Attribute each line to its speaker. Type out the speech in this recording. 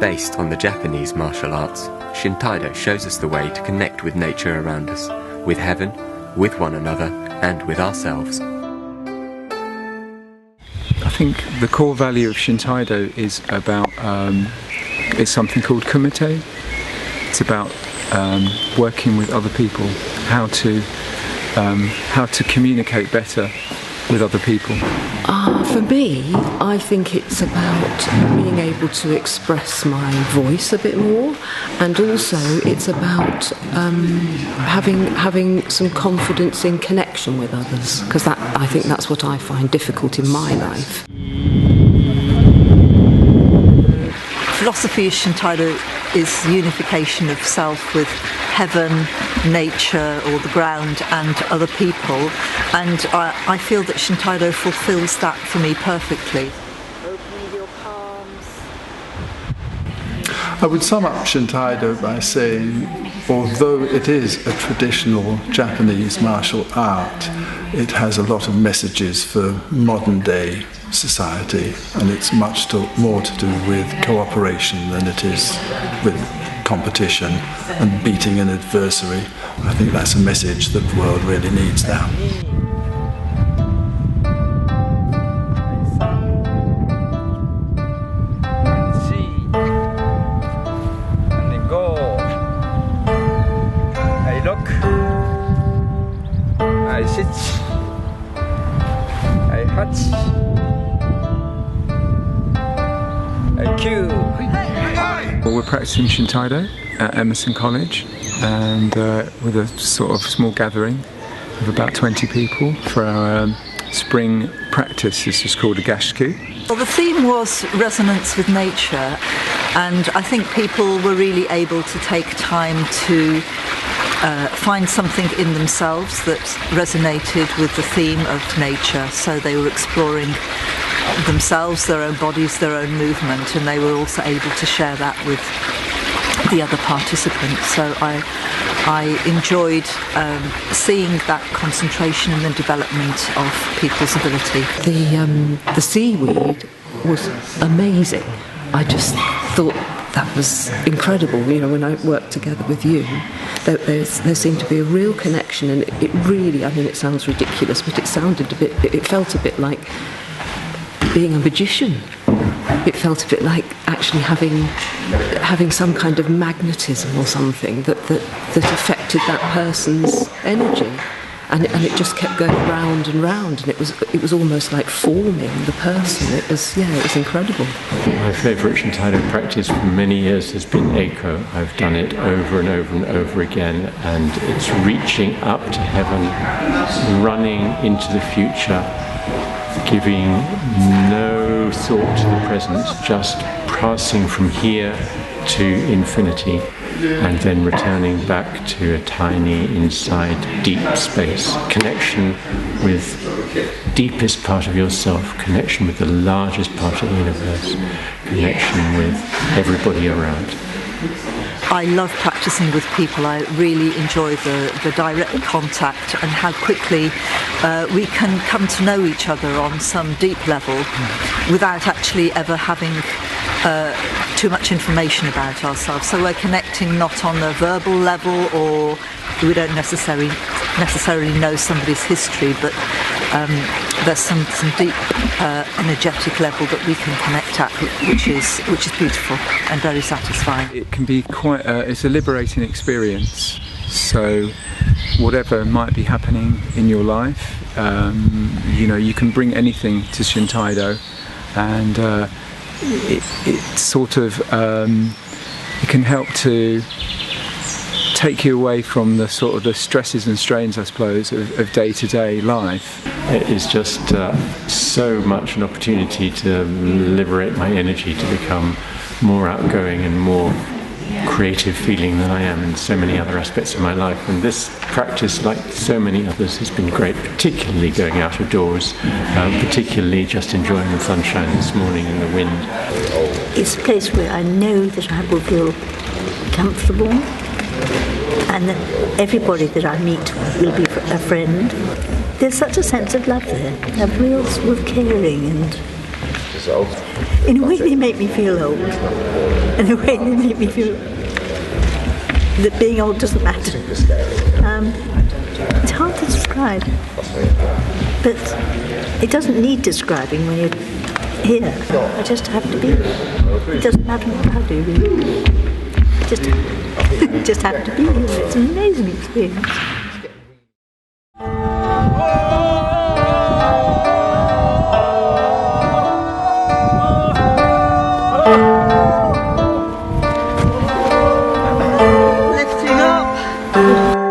Speaker 1: Based on the Japanese martial arts, Shintaido shows us the way to connect with nature around us, with heaven, with one another, and with ourselves.
Speaker 2: I think the core value of Shintaido is about it's something called kumite. It's about working with other people, how to communicate better with other people.
Speaker 3: For me, I think it's about being able to express my voice a bit more, and also it's about having some confidence in connection with others, because I think that's what I find difficult in my life.
Speaker 4: Philosophy of Shintaido is unification of self with heaven, nature, or the ground, and other people. And I feel that Shintaido fulfills that for me perfectly.
Speaker 5: Opening your palms.
Speaker 6: I would sum up Shintaido by saying, although it is a traditional Japanese martial art, it has a lot of messages for modern day society, and it's much more to do with cooperation than it is with competition and beating an adversary. I think that's a message that the world really needs now.
Speaker 2: Well, we're practicing Shintaido at Emerson College, and with a sort of small gathering of about 20 people for our spring practice. This is called a gashku.
Speaker 4: Well, the theme was resonance with nature, and I think people were really able to take time to find something in themselves that resonated with the theme of nature. So they were exploring themselves, their own bodies, their own movement, and they were also able to share that with the other participants. So I enjoyed seeing that concentration and the development of people's ability.
Speaker 3: The seaweed was amazing. I just thought that was incredible. You know, when I worked together with you, there seemed to be a real connection, and it really, I mean, it sounds ridiculous, but it felt a bit like being a magician. It felt a bit like actually having some kind of magnetism or something that affected that person's energy, and it just kept going round and round, and it was almost like forming the person. It was incredible.
Speaker 7: My favourite Shintaido practice for many years has been Keiko. I've done it over and over and over again, and it's reaching up to heaven, running into the future, giving no thought to the present, just passing from here to infinity, and then returning back to a tiny inside deep space. Connection with deepest part of yourself, connection with the largest part of the universe, connection with everybody around.
Speaker 4: I love practicing with people. I really enjoy the direct contact and how quickly we can come to know each other on some deep level without actually ever having too much information about ourselves. So we're connecting not on a verbal level, or we don't necessarily know somebody's history, but there's some deep energetic level that we can connect at, which is beautiful and very satisfying.
Speaker 2: It can be quite it's a liberating experience. So whatever might be happening in your life, you can bring anything to Shintaido, and it sort of it can help to take you away from the sort of the stresses and strains, I suppose, of day-to-day life.
Speaker 7: It is just so much an opportunity to liberate my energy, to become more outgoing and more creative feeling than I am in so many other aspects of my life. And this practice, like so many others, has been great, particularly going out of doors, particularly just enjoying the sunshine this morning and the wind.
Speaker 5: It's a place where I know that I will feel comfortable, and that everybody that I meet will be a friend. There's such a sense of love there, a real sort of caring and In a way, they make me feel old. In a way, they make me feel that being old doesn't matter. It's hard to describe, but it doesn't need describing when you're here. I just have to be. It doesn't matter what I do, really. Just have to be here. It's an amazing experience.